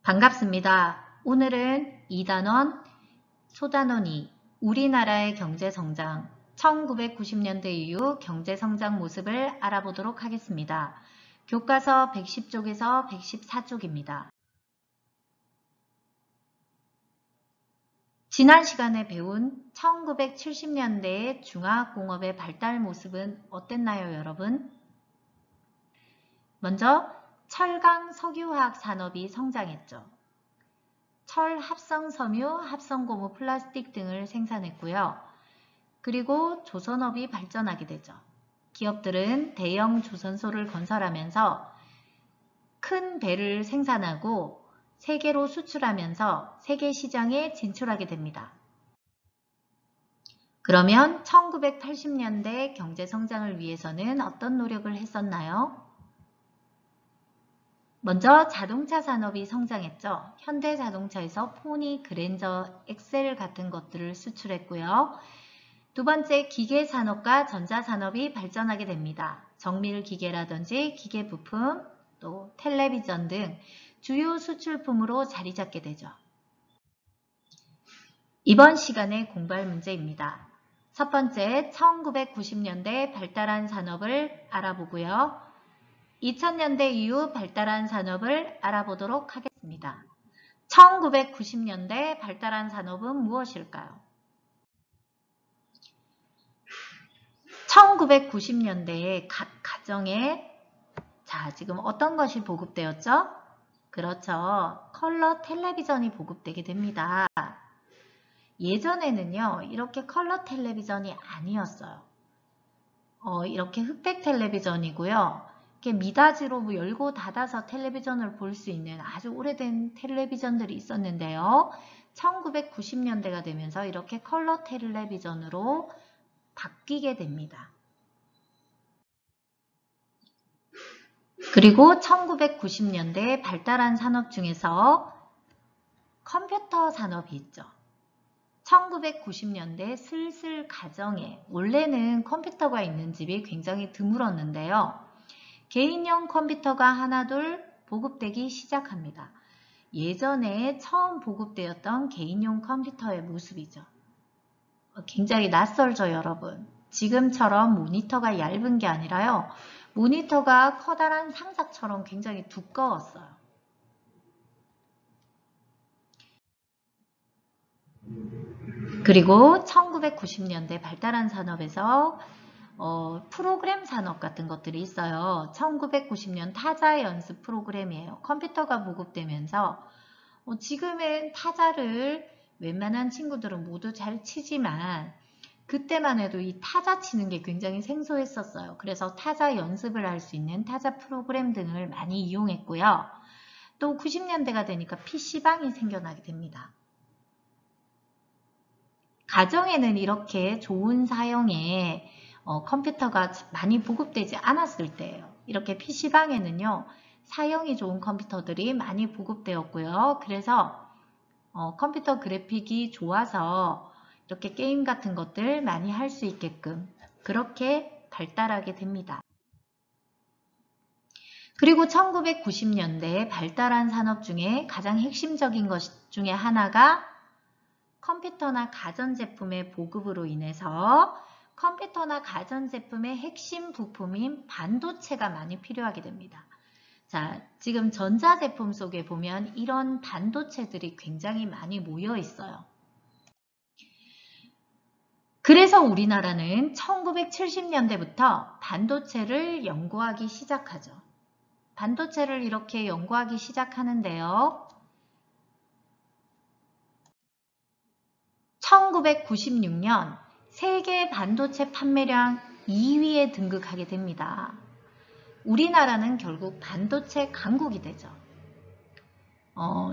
반갑습니다. 오늘은 이단원, 소단원이 우리나라의 경제성장, 1990년대 이후 경제성장 모습을 알아보도록 하겠습니다. 교과서 110쪽에서 114쪽입니다. 지난 시간에 배운 1970년대의 중화공업의 발달 모습은 어땠나요, 여러분? 먼저 철강 석유화학 산업이 성장했죠. 철, 합성 섬유, 합성 고무, 플라스틱 등을 생산했고요. 그리고 조선업이 발전하게 되죠. 기업들은 대형 조선소를 건설하면서 큰 배를 생산하고 세계로 수출하면서 세계 시장에 진출하게 됩니다. 그러면 1980년대 경제 성장을 위해서는 어떤 노력을 했었나요? 먼저 자동차 산업이 성장했죠. 현대자동차에서 포니, 그랜저, 엑셀 같은 것들을 수출했고요. 두 번째, 기계산업과 전자산업이 발전하게 됩니다. 정밀기계라든지 기계부품, 또 텔레비전 등 주요 수출품으로 자리 잡게 되죠. 이번 시간에 공부할 문제입니다. 첫 번째, 1990년대 발달한 산업을 알아보고요. 2000년대 이후 발달한 산업을 알아보도록 하겠습니다. 1990년대 발달한 산업은 무엇일까요? 1990년대에 각 가정에 지금 어떤 것이 보급되었죠? 그렇죠. 컬러 텔레비전이 보급되게 됩니다. 예전에는요, 이렇게 컬러 텔레비전이 아니었어요. 이렇게 흑백 텔레비전이고요. 이렇게 미닫이로 열고 닫아서 텔레비전을 볼 수 있는 아주 오래된 텔레비전들이 있었는데요. 1990년대가 되면서 이렇게 컬러 텔레비전으로 바뀌게 됩니다. 그리고 1990년대 발달한 산업 중에서 컴퓨터 산업이 있죠. 1990년대 슬슬 가정에 원래는 컴퓨터가 있는 집이 굉장히 드물었는데요. 개인용 컴퓨터가 하나둘 보급되기 시작합니다. 예전에 처음 보급되었던 개인용 컴퓨터의 모습이죠. 굉장히 낯설죠, 여러분. 지금처럼 모니터가 얇은 게 아니라요. 모니터가 커다란 상자처럼 굉장히 두꺼웠어요. 그리고 1990년대 발달한 산업에서 프로그램 산업 같은 것들이 있어요. 1990년 타자 연습 프로그램이에요. 컴퓨터가 보급되면서 지금은 타자를 웬만한 친구들은 모두 잘 치지만 그때만 해도 이 타자 치는 게 굉장히 생소했었어요. 그래서 타자 연습을 할 수 있는 타자 프로그램 등을 많이 이용했고요. 또 90년대가 되니까 PC방이 생겨나게 됩니다. 가정에는 이렇게 좋은 사용의 컴퓨터가 많이 보급되지 않았을 때예요. 이렇게 PC방에는요. 사용이 좋은 컴퓨터들이 많이 보급되었고요. 그래서 컴퓨터 그래픽이 좋아서 이렇게 게임 같은 것들 많이 할 수 있게끔 그렇게 발달하게 됩니다. 그리고 1990년대 발달한 산업 중에 가장 핵심적인 것 중에 하나가 컴퓨터나 가전제품의 보급으로 인해서 컴퓨터나 가전제품의 핵심 부품인 반도체가 많이 필요하게 됩니다. 자, 지금 전자제품 속에 보면 이런 반도체들이 굉장히 많이 모여 있어요. 그래서 우리나라는 1970년대부터 반도체를 연구하기 시작하죠. 반도체를 이렇게 연구하기 시작하는데요. 1996년 세계 반도체 판매량 2위에 등극하게 됩니다. 우리나라는 결국 반도체 강국이 되죠.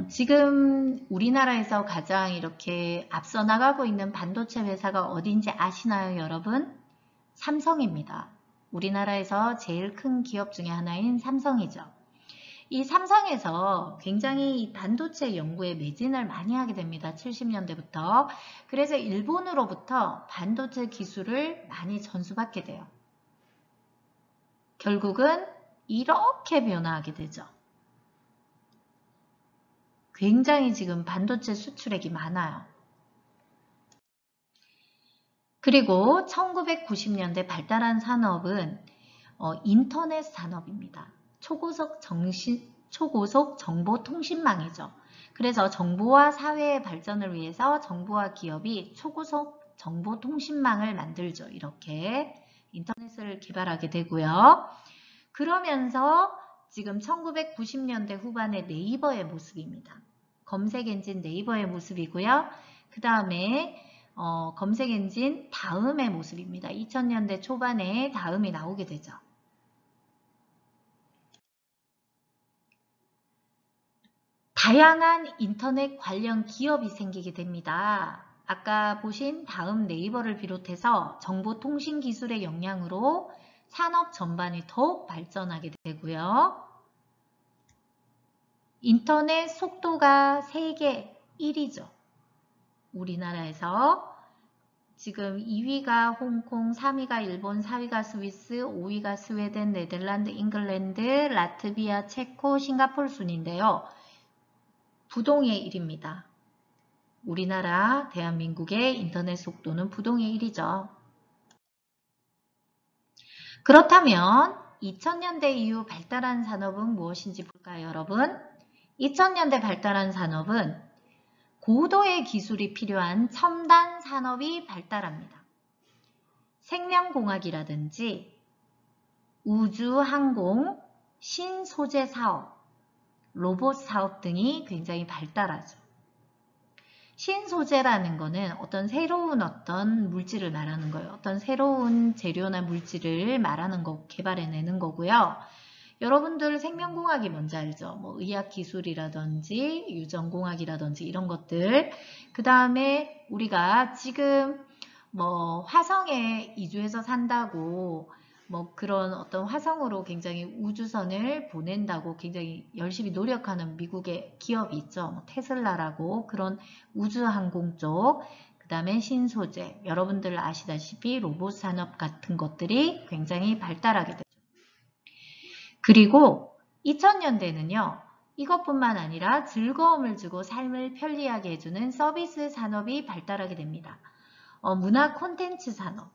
지금 우리나라에서 가장 이렇게 앞서 나가고 있는 반도체 회사가 어딘지 아시나요, 여러분? 삼성입니다. 우리나라에서 제일 큰 기업 중에 하나인 삼성이죠. 이 삼성에서 굉장히 이 반도체 연구에 매진을 많이 하게 됩니다. 70년대부터. 그래서 일본으로부터 반도체 기술을 많이 전수받게 돼요. 결국은 이렇게 변화하게 되죠. 굉장히 지금 반도체 수출액이 많아요. 그리고 1990년대 발달한 산업은 인터넷 산업입니다. 초고속 정보통신망이죠. 그래서 정보와 사회의 발전을 위해서 정부와 기업이 초고속 정보통신망을 만들죠. 이렇게 인터넷을 개발하게 되고요. 그러면서 지금 1990년대 후반의 네이버의 모습입니다. 검색 엔진 네이버의 모습이고요. 그 다음에 검색 엔진 다음의 모습입니다. 2000년대 초반에 다음이 나오게 되죠. 다양한 인터넷 관련 기업이 생기게 됩니다. 아까 보신 다음 네이버를 비롯해서 정보통신 기술의 영향으로 산업 전반이 더욱 발전하게 되고요. 인터넷 속도가 세계 1위죠. 우리나라에서 지금 2위가 홍콩, 3위가 일본, 4위가 스위스, 5위가 스웨덴, 네덜란드, 잉글랜드, 라트비아, 체코, 싱가포르 순인데요. 부동의 1위입니다. 우리나라 대한민국의 인터넷 속도는 부동의 1위죠. 그렇다면 2000년대 이후 발달한 산업은 무엇인지 볼까요, 여러분? 2000년대 발달한 산업은 고도의 기술이 필요한 첨단 산업이 발달합니다. 생명공학이라든지 우주항공, 신소재 사업, 로봇 사업 등이 굉장히 발달하죠. 신소재라는 거는 어떤 새로운 물질을 말하는 거예요. 어떤 새로운 재료나 물질을 말하는 거, 개발해내는 거고요. 여러분들 생명공학이 뭔지 알죠? 뭐 의학기술이라든지 유전공학이라든지 이런 것들. 그 다음에 우리가 지금 뭐 화성에 이주해서 산다고 뭐 그런 어떤 화성으로 굉장히 우주선을 보낸다고 굉장히 열심히 노력하는 미국의 기업이 있죠. 뭐 테슬라라고 그런 우주항공 쪽. 그 다음에 신소재. 여러분들 아시다시피 로봇 산업 같은 것들이 굉장히 발달하게 되죠. 그리고 2000년대는요. 이것뿐만 아니라 즐거움을 주고 삶을 편리하게 해주는 서비스 산업이 발달하게 됩니다. 문화 콘텐츠 산업.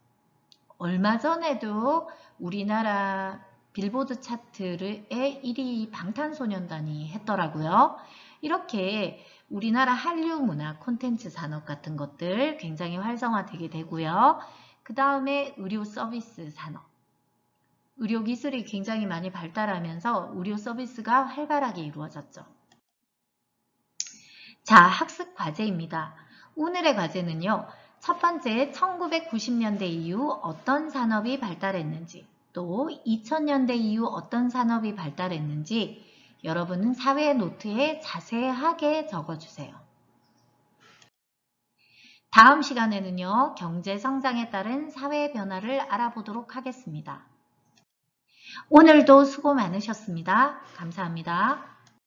얼마 전에도 우리나라 빌보드 차트의 1위 방탄소년단이 했더라고요. 이렇게 우리나라 한류 문화 콘텐츠 산업 같은 것들 굉장히 활성화되게 되고요. 그 다음에 의료 서비스 산업. 의료 기술이 굉장히 많이 발달하면서 의료 서비스가 활발하게 이루어졌죠. 자, 학습 과제입니다. 오늘의 과제는요. 첫 번째, 1990년대 이후 어떤 산업이 발달했는지, 또 2000년대 이후 어떤 산업이 발달했는지 여러분은 사회 노트에 자세하게 적어주세요. 다음 시간에는요. 경제 성장에 따른 사회 변화를 알아보도록 하겠습니다. 오늘도 수고 많으셨습니다. 감사합니다.